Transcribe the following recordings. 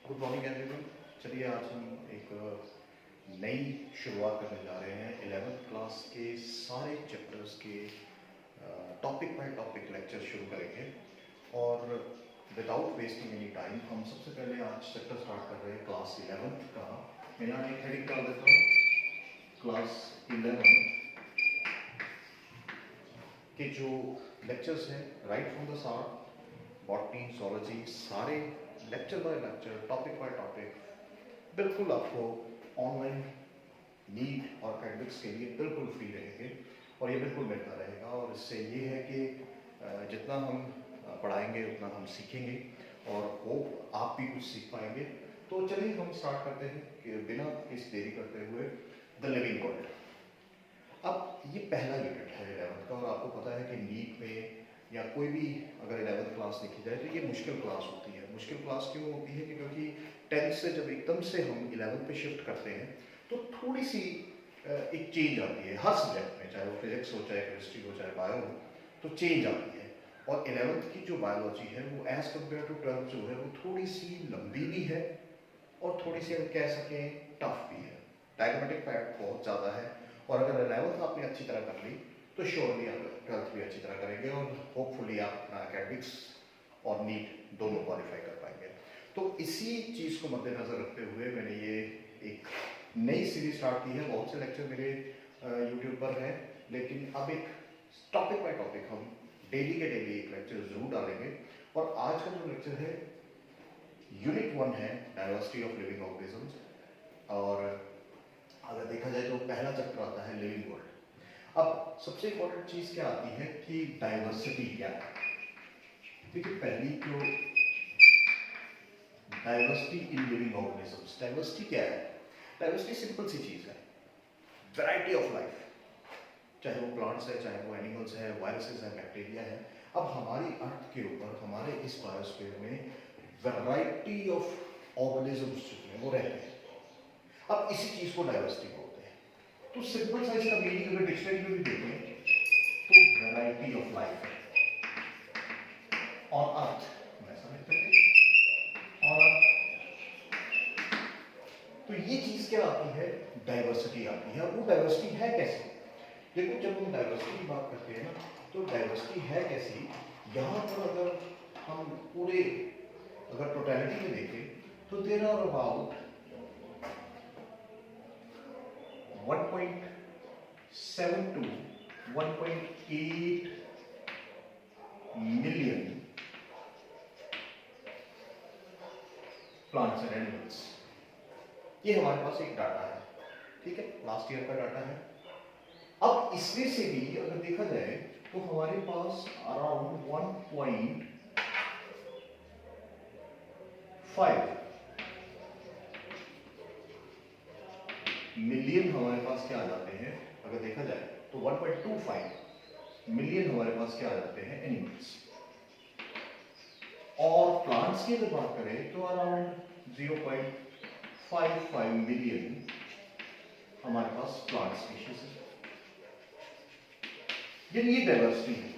Good morning everyone. चलिए आज हम एक नई शुरुआत करने जा रहे हैं। 11th क्लास के सारे चैप्टर्स के टॉपिक बाय टॉपिक लेक्चर शुरू करेंगे और विदाउट वेस्टिंग एनी टाइम हम सबसे पहले आज चैप्टर स्टार्ट कर रहे हैं क्लास 11th का। मैं यहाँ एक हेडिंग डाल देता हूँ, क्लास 11 के जो लेक्चर्स हैं right from the start, botany, zoology, सारे lecture by lecture, topic by topic बिल्कुल आपको ऑनलाइन नीट और एकेडमिक्स के लिए बिल्कुल फ्री रहेंगे और ये बिल्कुल मिलता रहेगा। और इससे ये है कि जितना हम पढ़ाएंगे उतना हम सीखेंगे और होप आप भी कुछ सीख पाएंगे। तो चलिए हम स्टार्ट करते हैं कि बिना किसी देरी करते हुए द लिविंग वर्ल्ड। अब ये पहला यूनिट है 11th का और आपको पता है कि नीट में या कोई भी अगर 11th क्लास लिखी जाए तो ये मुश्किल क्लास होती है। मुश्किल क्लास क्यों होती है कि क्योंकि 10th से जब एकदम से हम 11th पे शिफ्ट करते हैं तो थोड़ी सी एक चेंज आती है हर सब्जेक्ट में, चाहे वो फिजिक्स हो, चाहे केमिस्ट्री हो, चाहे बायो हो, तो चेंज आती है। और 11th की जो बायोलॉजी है वो एज कम्पेयर टू 12th जो है वो थोड़ी सी लंबी भी है और थोड़ी सी अगर कह सकें टफ भी है। डायग्रामेटिक फैक्ट बहुत ज़्यादा है और अगर 11th आपने अच्छी तरह कर ली तो श्योरली आप 12th भी अच्छी तरह करेंगे और होपफुली आप अपना एकेडमिक्स और नीट दोनों क्वालिफाई कर पाएंगे। तो इसी चीज़ को मद्देनजर रखते हुए मैंने ये एक नई सीरीज स्टार्ट की है। बहुत से लेक्चर मेरे यूट्यूब पर हैं, लेकिन अब एक टॉपिक बाय टॉपिक हम डेली के डेली एक लेक्चर जरूर डालेंगे। और आज का जो लेक्चर है यूनिट 1 है डाइवर्सिटी ऑफ लिविंग ऑर्गेनिजम्स। और अगर देखा जाए तो पहला चैप्टर आता है लिविंग वर्ल्ड। अब सबसे इंपॉर्टेंट चीज क्या आती है कि डाइवर्सिटी क्या है। देखिए पहली जो diversity in living organisms, diversity क्या है? डाइवर्सिटी सिंपल सी चीज है, वैरायटी ऑफ लाइफ, चाहे वो प्लांट्स है, चाहे वो एनिमल्स है, वायरसेस है, बैक्टीरिया है। अब हमारी अर्थ के ऊपर, हमारे इस बायोस्फीयर में वैरायटी ऑफ ऑर्गेनिजम्स जो है वो रहते हैं। अब इसी चीज को डाइवर्सिटी बोलते हैं। तो सिंपल सा इसका मीनिंग अगर डिक्शनरी में भी देखें तो variety of life on earth, ऐसा लिखते हैं ऑन अर्थ। तो ये चीज क्या आती है? डाइवर्सिटी आती है। वो डाइवर्सिटी है कैसी? देखो जब हम डाइवर्सिटी की बात करते हैं ना तो डाइवर्सिटी है कैसी, यहाँ पर अगर हम पूरे अगर टोटलिटी में देखें तो there are about 1.7 to 1.8 million plants and animals. ये हमारे पास एक डाटा है, ठीक है, लास्ट ईयर का डाटा है। अब इसमें से भी अगर देखा जाए तो हमारे पास अराउंड 1.5 मिलियन हमारे पास क्या आ जाते हैं, अगर देखा जाए तो 1.25 मिलियन हमारे पास क्या आ जाते हैं, एनिमल्स। और प्लांट्स की अगर बात करें तो अराउंड 0.55 मिलियन हमारे पास प्लांट स्पीशीज है। ये डाइवर्सिटी है,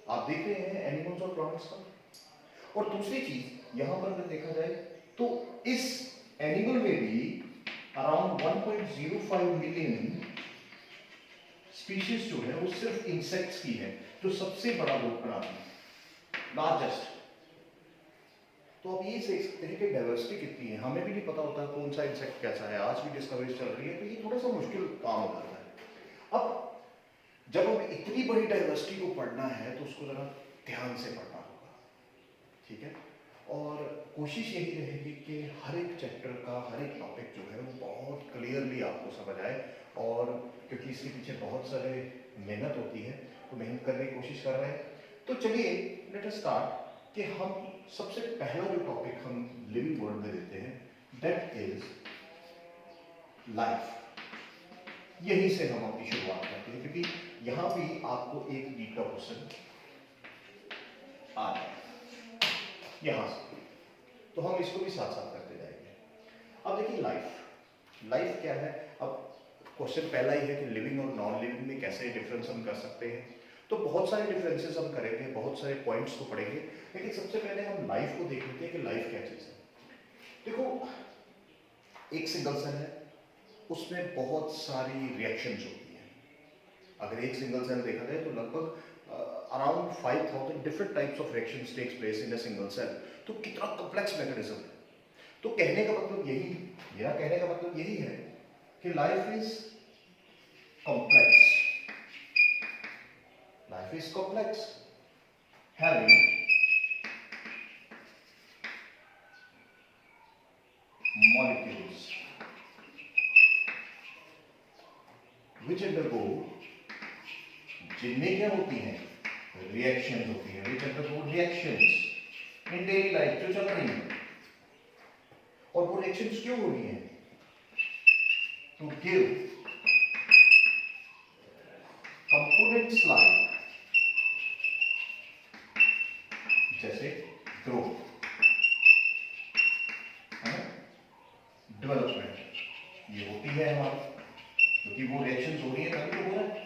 आप देख रहे हैं एनिमल्स और प्लांट्स का। और दूसरी चीज यहां पर अगर देखा जाए तो इस एनिमल में भी अराउंड 1.05 मिलियन स्पीशीज जो है वो सिर्फ इंसेक्ट्स की है, जो सबसे बड़ा रोग बनाती है, लार्जेस्ट। तो आप ये देख सकते हैं कि डाइवर्सिटी कितनी है। हमें भी नहीं पता होता कौन सा इंसेक्ट कैसा है, आज भी डिस्कवरी चल रही है, तो ये थोड़ा सा मुश्किल काम हो जाता है। अब जब हमें इतनी बड़ी डाइवर्सिटी को पढ़ना है तो उसको जरा ध्यान से पढ़ना होगा, ठीक है। और कोशिश यही रहेगी कि हर एक चैप्टर का हर एक टॉपिक जो है वो बहुत क्लियरली आपको समझ आए। और क्योंकि इसके पीछे बहुत सारे मेहनत होती है तो मेहनत करने की कोशिश कर रहे हैं। तो चलिए लेट अस स्टार्ट कि हम सबसे पहला जो टॉपिक हम लिविंग वर्ल्ड में देते हैं दैट इज लाइफ। यहीं से हम अपनी शुरुआत करते हैं क्योंकि यहां भी आपको एक नीट का क्वेश्चन आ रहा है यहां से, तो हम इसको भी साथ साथ करते जाएंगे। अब देखिए लाइफ क्या है। अब क्वेश्चन पहला ही है कि लिविंग और नॉन लिविंग में कैसे डिफरेंस हम कर सकते हैं। तो बहुत सारे डिफरेंसेस हम करेंगे, बहुत सारे पॉइंट्स को पढ़ेंगे, लेकिन सबसे पहले हम लाइफ को देख लेते हैं कि लाइफ क्या चीज़ है। देखो, एक सिंगल सेल है, उसमें बहुत सारी रिएक्शंस होती हैं। अगर एक सिंगल सेल देखा जाए तो लगभग around 5000 different types of reactions takes place in a single cell. तो कितना कॉम्प्लेक्स मैकेनिज्म है। तो कहने का मतलब यही, मेरा कहने का मतलब यही है कि life is complex, life is complex, having molecules which undergo, जिनमें क्या होती हैं, रिएक्शंस होती हैं, which undergo reactions in daily life, जो चल रही हैं। और वो रिएक्शंस क्यों हो रही हैं? टू गिव कंपोनेंट्स लाइक, जैसे ग्रोथ, डेवलपमेंट, ये होती है हमारी, क्योंकि वो रिएक्शंस हो रही है तभी तो हो रहा है।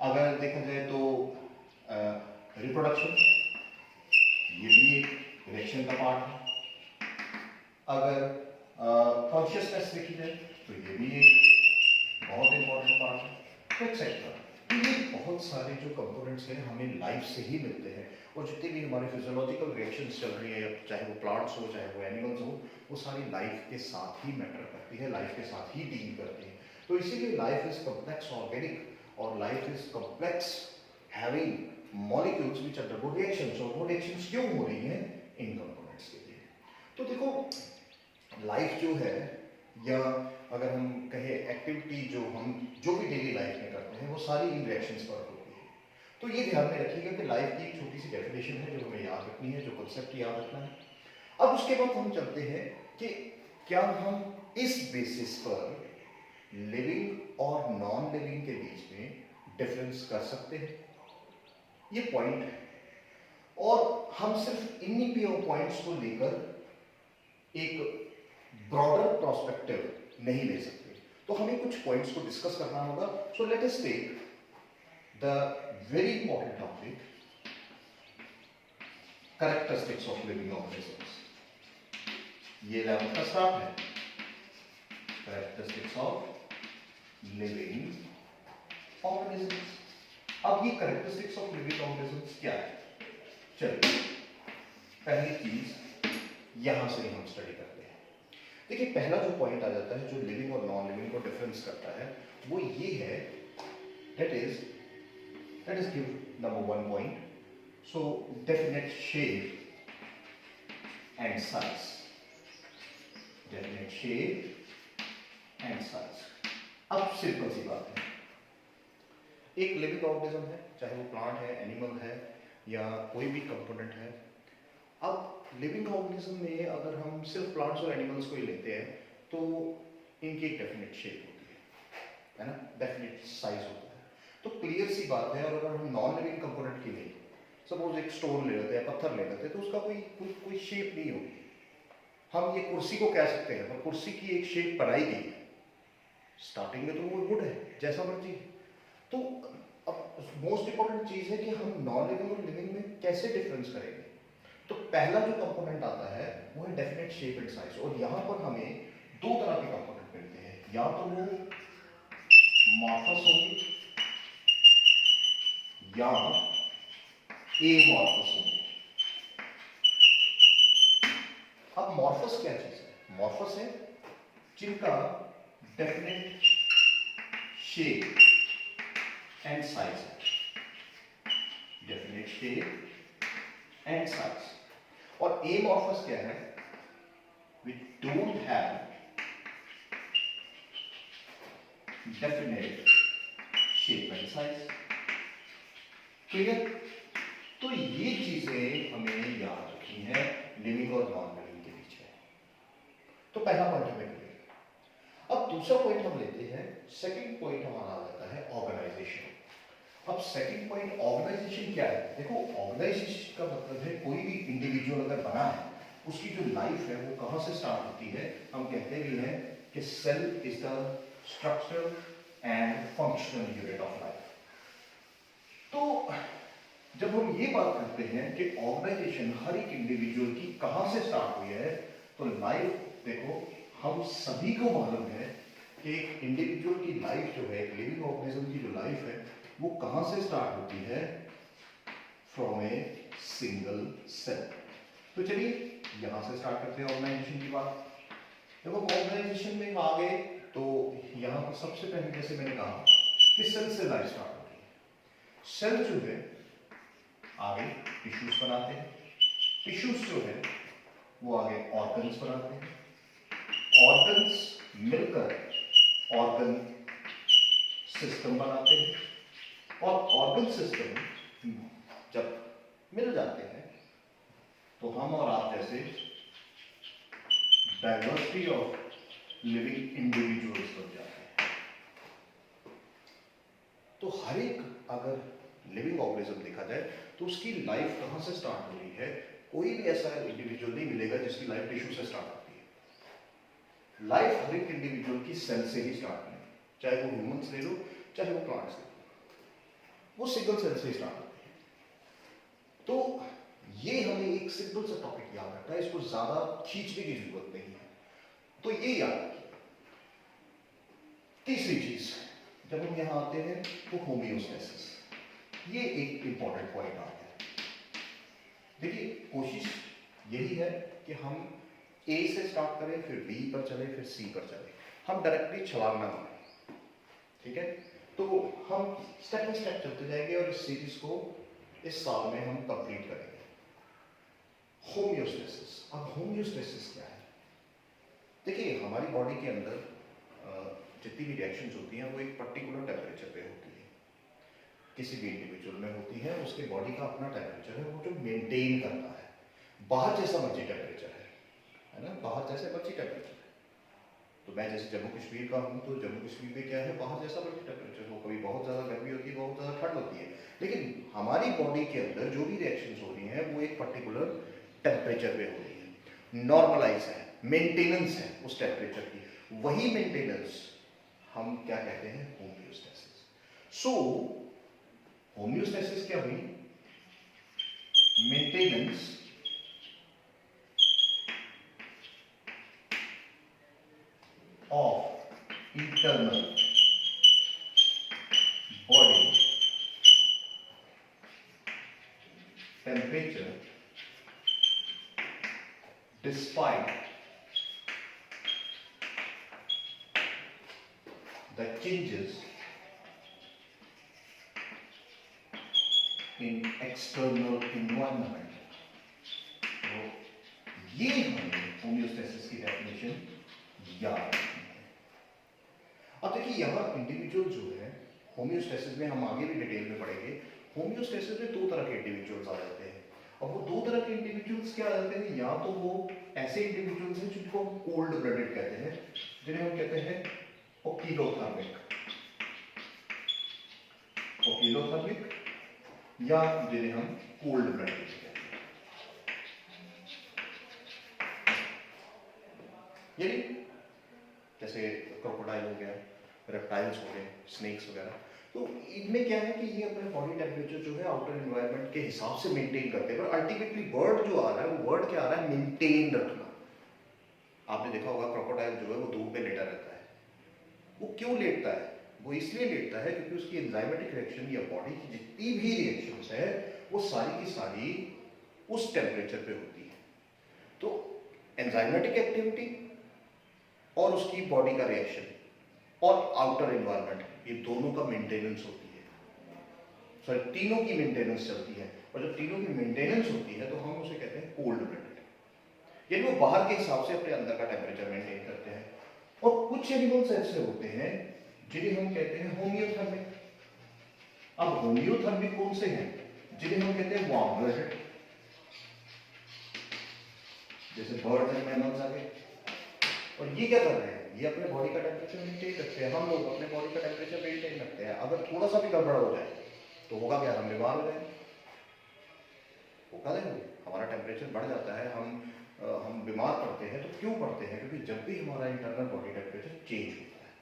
अगर देखा जाए तो रिप्रोडक्शन, ये भी एक रिएक्शन का पार्ट है। अगर कॉन्शियसनेस देखी जाए तो ये भी एक बहुत इंपॉर्टेंट पार्ट है, एक्सेट्रा। तो ये बहुत सारे जो कंपोनेंट्स हैं हमें लाइफ से ही मिलते हैं, और जितनी भी हमारी फिजियोलॉजिकल रिएक्शंस चल रही है, चाहे वो प्लांट्स हो चाहे वो एनिमल्स हो, वो सारी लाइफ के साथ ही मैटर करती है, लाइफ के साथ ही डील करती है। तो इसीलिए लाइफ इज कॉम्प्लेक्स ऑर्गेनिक, और life is complex having molecules which undergo reactions. और वो रिएक्शंस क्यों हो रही हैं? इन कंपोनेंट्स के लिए। तो देखो, लाइफ जो है, या अगर हम कहें एक्टिविटी जो भी डेली लाइफ में करते हैं, वो सारी इन रिएक्शंस पर होती है। तो ये ध्यान में रखिएगा कि लाइफ की एक छोटी सी डेफिनेशन है जो हमें याद रखनी है, जो कॉन्सेप्ट याद रखना है। अब उसके बाद हम चलते हैं कि क्या हम इस बेसिस पर लिविंग और नॉन लिविंग के बीच में डिफरेंस कर सकते हैं, ये पॉइंट है। और हम सिर्फ इन्हीं पॉइंट्स को लेकर एक ब्रॉडर प्रोस्पेक्टिव नहीं ले सकते, तो हमें कुछ पॉइंट्स को डिस्कस करना होगा। So let us take the very important topic, characteristics of living organisms. ये 11th का स्टाफ है, कैरेक्टरिस्टिक्स ऑफ लिविंग ऑर्गेनिजम्स। अब ये कैरेक्टरिस्टिक्स ऑफ लिविंग ऑर्गेनिजम्स क्या है? चलिए, पहली चीज यहां से हम स्टडी करते हैं। देखिए, पहला जो पॉइंट आ जाता है जो लिविंग और नॉन लिविंग को डिफरेंस करता है, वो ये है, that is give number 1 point, so definite shape and size, definite shape and size. अब सिंपल सी बात है, एक लिविंग ऑर्गेनिज्म है, चाहे वो प्लांट है, एनिमल है, या कोई भी कंपोनेंट है। अब लिविंग ऑर्गेनिज्म में अगर हम सिर्फ प्लांट्स और एनिमल्स को ही लेते हैं, तो इनकी एक डेफिनेट शेप होती है ना, डेफिनेट साइज होता है। तो क्लियर सी बात है। और अगर हम नॉन लिविंग कंपोनेंट की लें, सपोज एक स्टोन ले लेते हैं, पत्थर ले लेते हैं, तो उसका कोई शेप नहीं होगी। हम ये कुर्सी को कह सकते हैं, पर कुर्सी की एक शेप बनाई गई है, स्टार्टिंग में तो वो वुड है, जैसा मर्जी है। तो अब मोस्ट इंपॉर्टेंट चीज है कि हम नॉन लिविंग और लिविंग में कैसे डिफरेंस करेंगे। तो पहला जो कंपोनेंट आता है वो है डेफिनेट शेप एंड साइज। और यहां पर हमें दो तरह के कंपोनेंट मिलते हैं, या तो वो मॉर्फस होंगे या एमॉर्फस होंगे। अब मॉर्फस क्या चीज है? मॉर्फस है जिनका डेफिनेट शेप एंड साइज है, डेफिनेट शेप एंड साइज। और एमॉर्फस क्या है? which don't have definite shape and size. Clear? तो ये चीजें हमें याद रखनी है लिविंग और नॉन लिविंग के बीच में। तो पहला पॉइंट हमें क्लियर। अब दूसरा पॉइंट हम लेते हैं, सेकंड पॉइंट हमारा आ जाता है ऑर्गेनाइजेशन। अब सेकंड पॉइंट ऑर्गेनाइजेशन क्या है? देखो, ऑर्गेनाइजेशन का मतलब है कोई भी इंडिविजुअल अगर बना है, उसकी जो लाइफ है वो कहां से स्टार्ट होती है। हम कहते भी हैं कि cell is the structural and functional unit of life. तो जब हम ये बात करते हैं कि ऑर्गेनाइजेशन हर एक इंडिविजुअल की कहां से स्टार्ट हुई है, तो लाइफ देखो हम सभी को मालूम है कि एक इंडिविजुअल की लाइफ जो है, एक लिविंग ऑर्गेनिज्म की जो लाइफ है, वो कहां से स्टार्ट होती है? From a single cell. तो चलिए यहां से स्टार्ट करते हैं ऑर्गेनाइजेशन की बात। जब हम ऑर्गेनाइजेशन में आ गए तो यहां पर सबसे पहले जैसे मैंने कहा कि सेल से लाइफ स्टार्ट होती है। सेल जो है आगे टिश्यूज बनाते हैं, टिश्यूज जो है वो आगे ऑर्गन्स बनाते हैं, ऑर्गन्स मिलकर ऑर्गन सिस्टम बनाते हैं, और ऑर्गन सिस्टम जब मिल जाते हैं तो हम और आप जैसे डाइवर्सिटी ऑफ लिविंग इंडिविजुअल्स बन जाते हैं। तो हर एक अगर लिविंग ऑर्गेनिज्म देखा जाए तो उसकी लाइफ कहां से स्टार्ट हो रही है? कोई भी ऐसा इंडिविजुअल नहीं मिलेगा जिसकी लाइफ टिश्यू से स्टार्ट होती है। लाइफ हर एक इंडिविजुअल की सेल से ही स्टार्ट होती है, चाहे वो ह्यूमंस ले लो चाहे वो प्लांट्स ले लो, वो सिंगल सेल से स्टार्ट होती है। तो ये हमें एक सिंपल सा टॉपिक याद रखना है, इसको ज्यादा खींचने की जरूरत नहीं है। तो ये याद रखिए। तीसरी चीज जब हम यहां आते हैं तो होम्योस्टेसिस, ये एक इंपॉर्टेंट पॉइंट आता है। देखिए कोशिश यही है कि हम ए से स्टार्ट करें, फिर बी पर चले, फिर सी पर चले, हम डायरेक्टली छलांग ना मारें, ठीक है? तो हम स्टेप बाय स्टेप चलते जाएंगे और इस सीरीज को इस साल में हम कंप्लीट करेंगे। होम्योस्टेसिस। अब होम्योस्टेसिस क्या है? देखिए हमारी बॉडी के अंदर जितनी भी रिएक्शंस होती हैं वो एक पर्टिकुलर टेम्परेचर पे होती है, किसी भी इंडिविजुअल में होती है, उसके बॉडी का अपना टेम्परेचर है, वो जो मेंटेन करता है। बाहर जैसा मर्जी टेम्परेचर है ना, बाहर जैसे मर्जी टेम्परेचर है। तो मैं जैसे जम्मू कश्मीर का हूँ, तो जम्मू कश्मीर में क्या है, बाहर जैसा मर्जी टेम्परेचर हो, कभी बहुत ज़्यादा गर्मी होती है, बहुत ज़्यादा ठंड होती है, लेकिन हमारी बॉडी के अंदर जो भी रिएक्शंस हो रही हैं वो एक पर्टिकुलर टेम्परेचर पे हो रही है, नॉर्मलाइज है, मेंटेनेंस है उस टेम्परेचर की। वही मेंटेनेंस हम क्या कहते हैं? होम्योस्टेसिस। सो होम्योस्टेसिस क्या हुई? Maintenance of internal body temperature despite the changes in external environment। तो ये हमें होम्योस्टेसिस की डेफिनेशन याद रखनी है। अब देखिए यहाँ इंडिविजुअल जो है, होम्योस्टेसिस में हम आगे भी डिटेल में पढ़ेंगे, होम्योस्टेसिस में दो तरह के इंडिविजुअल्स आ जाते हैं। अब वो दो तरह के इंडिविजुअल्स क्या आ जाते हैं? या तो वो ऐसे इंडिविजुअल्स हैं जिनको हम कोल्ड ब्लडेड कहते हैं, जिन्हें हम कहते हैं ओकिलोथर्मिक, या जिन्हें हम कोल्ड ब्लडेड कहते हैं। यानी जैसे क्रोकोडाइल हो गया, रेप्टाइल्स हो गए, स्नेक्स वगैरह, तो इनमें क्या है कि ये अपने बॉडी टेम्परेचर जो है आउटर एनवायरनमेंट के हिसाब से मेंटेन करते हैं, पर अल्टीमेटली वर्ड जो आ रहा है वो वर्ड क्या आ रहा है? मेंटेन रखना। आपने देखा होगा क्रोकोडाइल जो है वो धूप में लेटा रहता है। वो क्यों लेटता है? वो इसलिए लेटता है क्योंकि उसकी एंजाइमेटिक रिएक्शन या बॉडी की जितनी भी रिएक्शंस है वो सारी की सारी उस टेम्परेचर पे होती है। तो एंजाइमेटिक एक्टिविटी और उसकी बॉडी का रिएक्शन और आउटर एनवायरनमेंट, ये दोनों का मेंटेनेंस होती है, सॉरी तीनों की मेंटेनेंस चलती है। और जब तीनों की मेंटेनेंस होती है तो हम उसे कहते हैं कोल्ड ब्लडेड। यानी वो बाहर के हिसाब से अपने अंदर का टेम्परेचर मेंटेन करते हैं। और कुछ एनिमल्स ऐसे होते हैं जिन्हें हम कहते हैं होम्योथर्मिक। अब होम्योथर्मिक कौन से हैं? जिन्हें हम कहते हैं वार्म ब्लडेड, जैसे बर्ड्स एंड मैमल्स आ गए। और ये क्या कर रहे हैं? ये अपने बॉडी का टेम्परेचर मेंटेन रखते हैं। हम लोग अपने बॉडी का टेम्परेचर मेंटेन रखते हैं। अगर थोड़ा सा भी गड़बड़ हो जाए तो होगा क्या? हम बीमार हो जाएंगे। होगा नहीं, हमारा टेम्परेचर बढ़ जाता है, हम बीमार पड़ते हैं। तो क्यों पड़ते हैं? क्योंकि जब भी हमारा इंटरनल बॉडी टेम्परेचर चेंज होता है,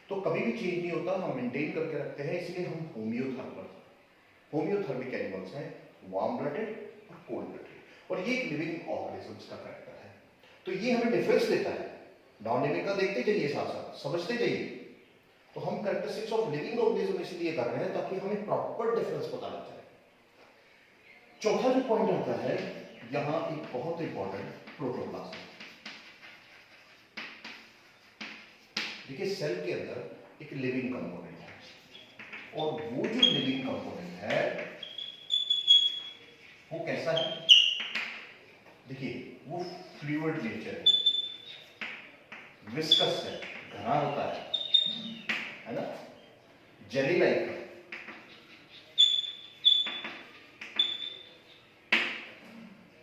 तो कभी भी चेंज नहीं होता, हम मेंटेन करके रखते हैं, इसलिए हम होम्योथर्मल। होम्योथर्मिक एनिमल्स हैं, वार्म ब्लडेड और कोल्ड ब्लडेड, और ये एक लिविंग ऑर्गेनिजम्स का करेक्टर है। तो ये हमें डिफरेंस देता है, नॉन लिविंग का देखते जाइए, साथ साथ समझते जाइए। तो हम कैरेक्टरिस्टिक्स ऑफ लिविंग ऑर्गेनिज्म इसलिए कर रहे हैं ताकि हमें प्रॉपर डिफरेंस पता लग जाए। चौथा जो पॉइंट आता है यहां, एक बहुत इंपॉर्टेंट, प्रोटोप्लाज्म। देखिए सेल के अंदर एक लिविंग कंपोनेंट है, और वो जो लिविंग कंपोनेंट है वो कैसा है, देखिए वो फ्लूइड नेचर है, विस्कस है, घना होता है ना, जेली लाइक है।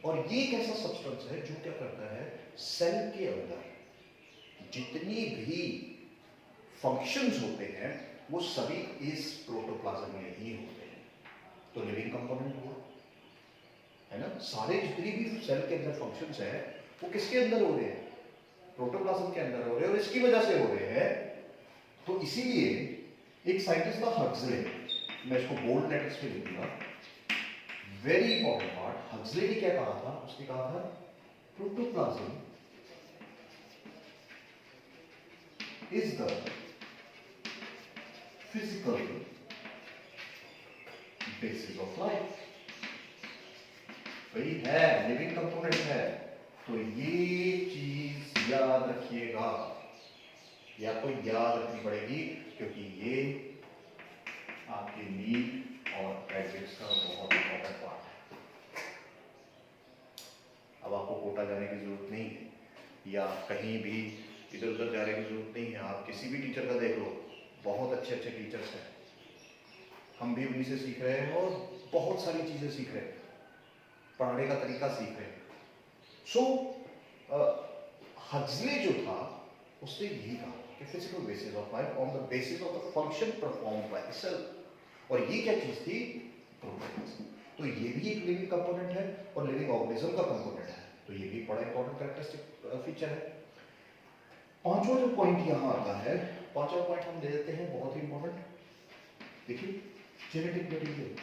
और ये एक ऐसा सब्सटेंस है जो क्या करता है, सेल के अंदर जितनी भी फंक्शंस होते हैं वो सभी इस प्रोटोप्लाज्म में ही होते हैं। तो लिविंग कंपोनेंट हुआ, है ना, सारे जितनी भी सेल के अंदर फंक्शंस हैं वो किसके अंदर हो रहे हैं, प्रोटोप्लाज्म के अंदर हो रहे हैं, और इसकी वजह से हो रहे हैं। तो इसीलिए एक साइंटिस्ट था हक्सले, मैं इसको बोल्ड लेटर्स में लिखूंगा, वेरी इंपॉर्टेंट पार्ट। हक्सले ने क्या कहा था, उसने कहा था protoplasm is the physical basis of life. वही है, लिविंग कंपोनेंट है। तो ये चीज याद रखिएगा, या आपको याद रखनी पड़ेगी, क्योंकि ये आपके नीट और एडमिट्स का बहुत इंपॉर्टेंट पार्ट है। अब आपको कोटा जाने की जरूरत नहीं है, या कहीं भी इधर उधर जाने की जरूरत नहीं है। आप किसी भी टीचर का देख लो, बहुत अच्छे अच्छे टीचर्स हैं, हम भी उन्हीं से सीख रहे हैं, और बहुत सारी चीजें सीख रहे हैं, पढ़ाने का तरीका सीख रहे हैं। सो हक्सले जो था उसने यही कहा कि physical basis of life on the basis of the function performed by the cell. और ये क्या चीज थी, प्रोटोप्लाज्म। तो ये भी एक लिविंग कंपोनेंट है और लिविंग ऑर्गेनिज्म का कंपोनेंट है, तो ये भी बड़ा इंपॉर्टेंट कैरेक्टरिस्टिक फीचर है। पांचवा जो पॉइंट यहां आता है, पांचवा पॉइंट हम ले लेते हैं, बहुत ही इंपॉर्टेंट। देखिए जेनेटिक मटेरियल,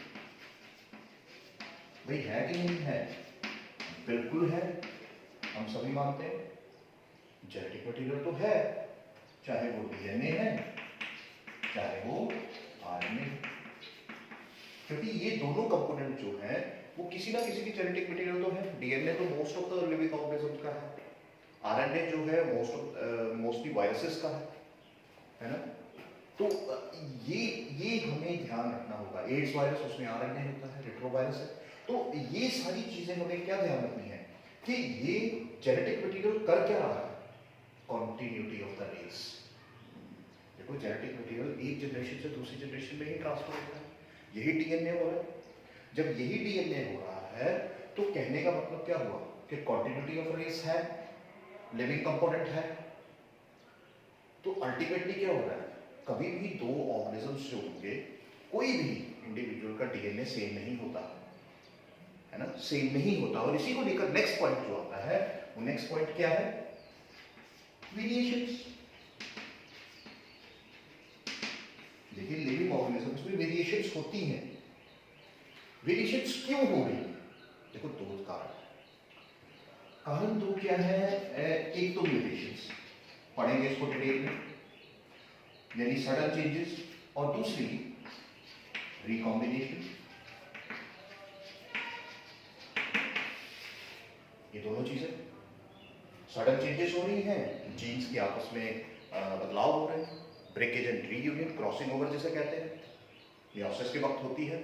भाई है कि नहीं है, बिल्कुल है, हम सभी मानते हैं जेनेटिक मटेरियल तो है, चाहे वो डीएनए है चाहे वो आरएनए, क्योंकि ये दोनों कंपोनेंट जो है वो किसी ना किसी की जेनेटिक मटेरियल तो है। डीएनए तो most of the living organism का है, आरएनए जो है मोस्टली वायरसेस का है ना। तो ये हमें ध्यान रखना होगा। एड्स वायरस, उसमें आरएनए होता है, रेट्रोवायरस है। तो ये सारी चीजें हमें क्या ध्यान रखनी है कि ये जेनेटिक मटेरियल कर क्या रहा है, कॉन्टिन्यूटी ऑफ द रेस। देखो जेनेटिक मटेरियल एक जनरेशन से दूसरी जनरेशन में ही ट्रांसफर होता है, यही डीएनए हो रहा है। जब यही डीएनए हो रहा है तो कहने का मतलब क्या हुआ कि कॉन्टिन्यूटी ऑफ रेस है, लिविंग कंपोनेंट है। तो अल्टीमेटली क्या हो रहा है, कभी भी दो ऑर्गेनिजम्स जो होंगे, कोई भी इंडिविजुअल का डीएनए सेम नहीं होता है ना, सेम नहीं होता। और इसी को लेकर नेक्स्ट पॉइंट जो आता है, वो नेक्स्ट पॉइंट क्या है, वेरिएशंस। देखिए लिविंग ऑर्गेनिजम्स में वेरिएशंस होती हैं। वेरिएशंस क्यों हो रही है, देखो दो कारण दो क्या है, एक तो म्यूटेशंस, पढ़ेंगे इसको डिटेल में, यानी सडन चेंजेस, और दूसरी रिकॉम्बिनेशन। ये दोनों चीजें सडन चेंजेस हो रही हैं, जीन्स के आपस में बदलाव हो रहे हैं, breakage and reunion, crossing over जिसे कहते हैं, मियोसिस के वक्त होती है,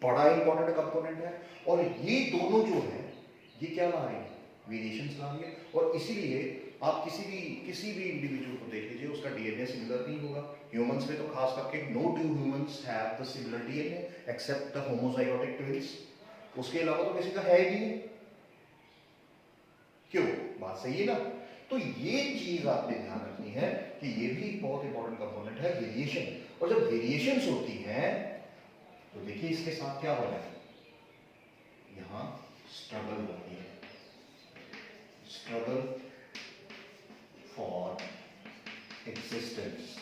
बड़ा इंपॉर्टेंट कंपोनेंट है। और ये दोनों जो है ये क्या ला रही है, वेरिएशंस ला रही है। और इसीलिए आप किसी भी इंडिविजुअल को देख लीजिए, उसका डीएनए सिमिलर नहीं होगा। ह्यूमंस में तो खास करके no two humans have the similar DNA except the homozygotic twins, उसके अलावा तो किसी का है ही नहीं। क्यों, बात सही है ना। तो ये चीज आपने ध्यान रखनी है कि ये भी बहुत इंपॉर्टेंट कंपोनेंट है, वेरिएशन। और जब वेरिएशंस होती हैं तो देखिए इसके साथ क्या हो रहा है, यहां स्ट्रगल होती है, struggle for existence,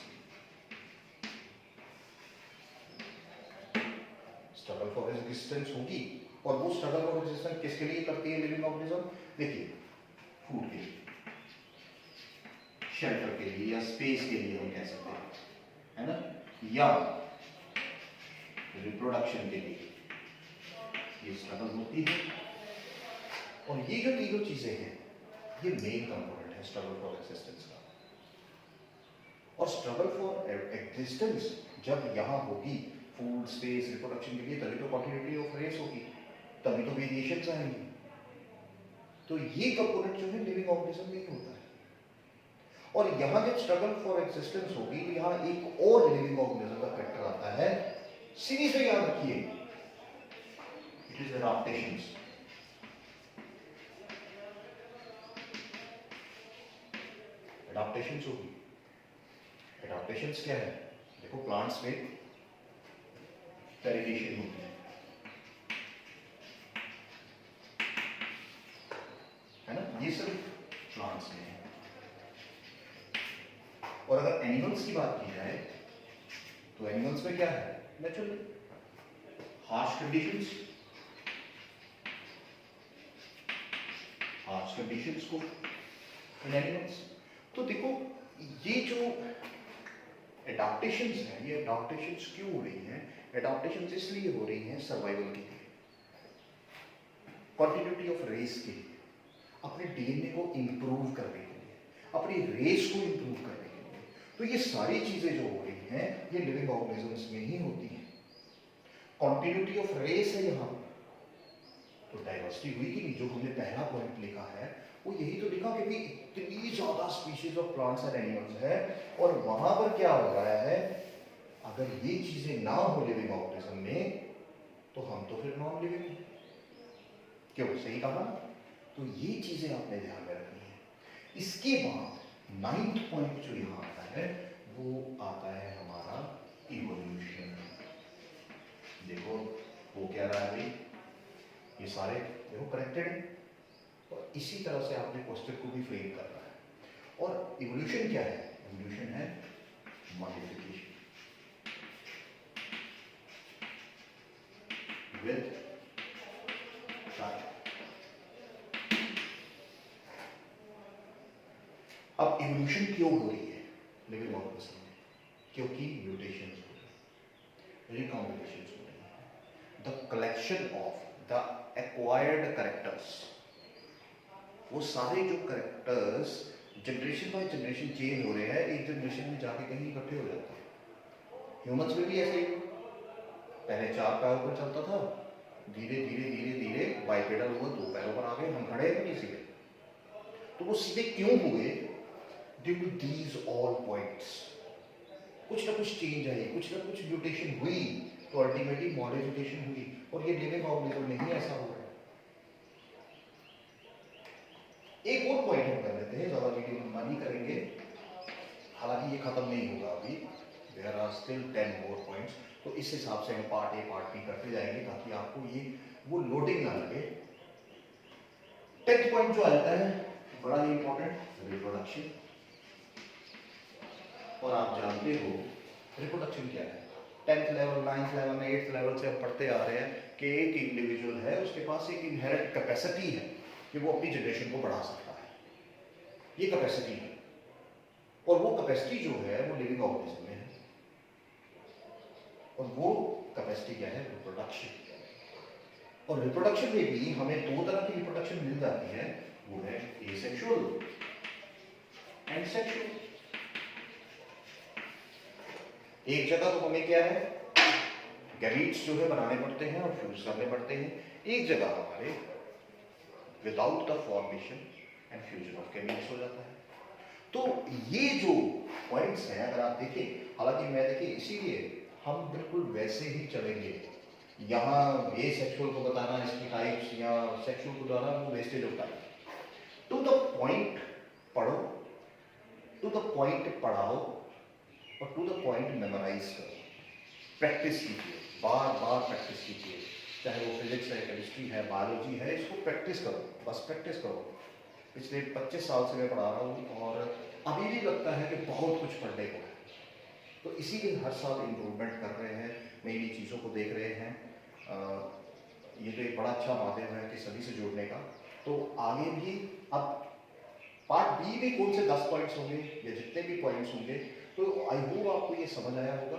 struggle resistance होगी, और वो स्ट्रगल फॉर रेजिस्टेंस किसके लिए करती है लिविंग ऑर्गेनिज्म? देखिए, फूड के लिए, शेल्टर के लिए, या स्पेस के लिए हम कह सकते हैं, है ना, या रिप्रोडक्शन के लिए ये स्ट्रगल होती है। और ये जो तीनों चीजें हैं, ये मेन कंपोनेंट है स्ट्रगल फॉर एक्जिस्टेंस का। और स्ट्रगल फॉर एक्जिस्टेंस जब यहाँ होगी, फूड, स्पेस, रिप्रोडक्शन के लिए, तभी तो कॉन्टिन्यूटी ऑफ रेस होगी, तभी तो वेरिएशंस आएंगी। तो ये कंपोनेंट जो है लिविंग ऑर्गेनिज्म में ही होता है। और यहाँ जब स्ट्रगल फॉर एक्जिस्टेंस होगी, तो यहाँ एक और लिविंग ऑर्गेनिज्म का फैक्टर आता है, सीधी से याद रखिए, इट इज एडाप्टेशंस। एडाप्टेशंस होगी। एडाप्टेशंस क्या है? देखो, प्लांट्स में वेरिएशन होती है ना, ये सब प्लांट्स में है। और अगर एनिमल्स की बात की जाए, तो एनिमल्स में क्या है? नेचुरली हार्श कंडीशंस को इन एनिमल्स। तो देखो, ये जो एडाप्टेशंस हैं, ये एडाप्टेशंस क्यों हो रही हैं? एडाप्टेशंस इसलिए हो रही हैं सर्वाइवल के लिए, कॉन्टिन्यूटी ऑफ रेस के लिए, अपने डीएनए को इंप्रूव करने के लिए, अपनी रेस को इंप्रूव करने के लिए। तो ये सारी चीजें जो हो रही हैं, ये लिविंग ऑर्गेनिजम्स में ही होती हैं। कॉन्टिन्यूटी ऑफ रेस है यहाँ, तो डाइवर्सिटी हुई कि नहीं? जो हमने पहला पॉइंट लिखा है, वो यही तो लिखा कि इतनी ज्यादा species of plants and animals है, और वहां पर क्या हो रहा है, अगर ये चीजें ना हो लिविंग ऑर्गेनिज्म में, तो हम तो फिर नॉन लिविंग हैं। क्यों? सही कहा। तो ये चीजें आपने ध्यान में रखनी है। इसके बाद 9th पॉइंट जो यहाँ आता है, वो आता है हमारा इवोल्यूशन। देखो, वो क्या रहा है भाई, ये सारे देखो कनेक्टेड है, और इसी तरह से आपने क्वेश्चन को भी फ्रेम करना है। और इवोल्यूशन क्या है? इवोल्यूशन है मॉडिफिकेशन विद टाइम। अब इवोल्यूशन क्यों हो रही है लिविंग ऑर्गेनिज्म में? क्योंकि म्यूटेशंस हो रही है, रिकॉम्बिनेशंस हो रही है, the collection of the acquired characters. वो सारे जो characters generation by generation change हो रहे हैं, एक जनरेशन में जाके कहीं इकट्ठे हो जाते हैं। ह्यूमंस में भी ऐसे ही, पहले 4 पैरों पर चलता था, धीरे धीरे धीरे धीरे बाइपेडल हुआ, 2 पैरों पर आ गए, हम खड़े हैं नहीं सीधे। तो वो सीधे क्यों हुए? Due to these all points, कुछ ना कुछ चेंज आई, कुछ ना कुछ म्यूटेशन हुई, तो अल्टीमेटली मॉडिफिकेशन हुई। और ये लिविंग ऑर्गेनिज्म में ही ऐसा हो रहा है। एक और पॉइंट हम कर लेते हैं, ज्यादा वीडियो लंबा नहीं करेंगे, हालांकि ये खत्म नहीं होगा अभी, there are still 10 more points. तो इस हिसाब से हम पार्ट ए पार्ट बी करते जाएंगे, ताकि आपको ये वो लोडिंग ना लगे। 10th पॉइंट जो आता है, बड़ा ही इंपॉर्टेंट, रिप्रोडक्शन। और आप जानते हो रिप्रोडक्शन क्या है? 10th लेवल, 9th लेवल में, 8th लेवल से हम पढ़ते आ रहे हैं कि एक इंडिविजुअल है, उसके पास एक इनहेरेंट कैपेसिटी है कि वो अपनी जनरेशन को बढ़ा सकता है। ये कैपेसिटी है, और वो कैपेसिटी जो है वो लिविंग ऑर्गेनिज्म में है। और वो कैपेसिटी क्या है? रिप्रोडक्शन। और रिप्रोडक्शन में भी हमें 2 तरह की रिप्रोडक्शन मिल जाती है, वो है एसेक्सुअल एंड सेक्सुअल। एक जगह तो हमें क्या है, गैमीट्स जो है बनाने पड़ते हैं और फ्यूज करने पड़ते हैं। एक जगह हमारे without the formation and fusion of gametes हो जाता है। तो ये जो पॉइंट्स हैं, अगर आप देखें, हालांकि मैं देखिए इसीलिए हम बिल्कुल वैसे ही चलेंगे। यहाँ ए सेक्सुअल को बताना, इसकी टाइप्स, या सेक्सुअल को बताना, वो wastage of time. To the point पढ़ो, टू द पॉइंट पढ़ाओ, और टू द पॉइंट मेमोराइज करो। प्रैक्टिस कीजिए, बार बार प्रैक्टिस कीजिए, चाहे वो फिजिक्स है, केमिस्ट्री है, बायोलॉजी है, इसको प्रैक्टिस करो, बस प्रैक्टिस करो। पिछले 25 साल से मैं पढ़ा रहा हूँ, और अभी भी लगता है कि बहुत कुछ पढ़ने को है। तो इसीलिए हर साल इम्प्रूवमेंट कर रहे हैं, नई नई चीज़ों को देख रहे हैं। ये तो एक बड़ा अच्छा माध्यम है कि सभी से जुड़ने का। तो आगे भी अब पार्ट बी में कौन से 10 पॉइंट्स होंगे या जितने भी पॉइंट्स होंगे, तो आई होप आपको ये समझ आया होगा।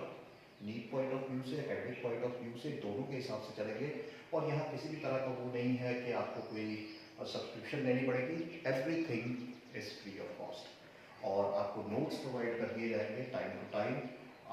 नीट पॉइंट ऑफ व्यू से, एकेडमिक पॉइंट ऑफ व्यू से, दोनों के हिसाब से चलेंगे। और यहाँ किसी भी तरह का वो नहीं है कि आपको कोई सब्सक्रिप्शन लेनी पड़ेगी। Everything is free of cost. और आपको नोट्स प्रोवाइड कर दिए जाएंगे टाइम टू टाइम।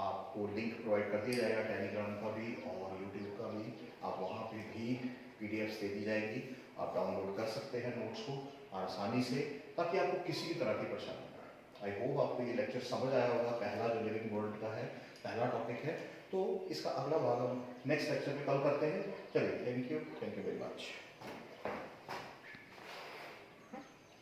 आपको लिंक प्रोवाइड कर दिया जाएगा टेलीग्राम का भी और यूट्यूब का भी। आप वहाँ पे भी पीडीएफ्स दे दी जाएगी, आप डाउनलोड कर सकते हैं नोट्स को आसानी से, ताकि आपको किसी भी तरह की परेशानी ना आए। आई होप आपको ये लेक्चर समझ आया होगा। पहला जो लिविंग वर्ल्ड का है, पहला टॉपिक है। तो इसका अगला भाग हम नेक्स्ट लेक्चर में कल करते हैं। चलिए, थैंक यू वेरी मच।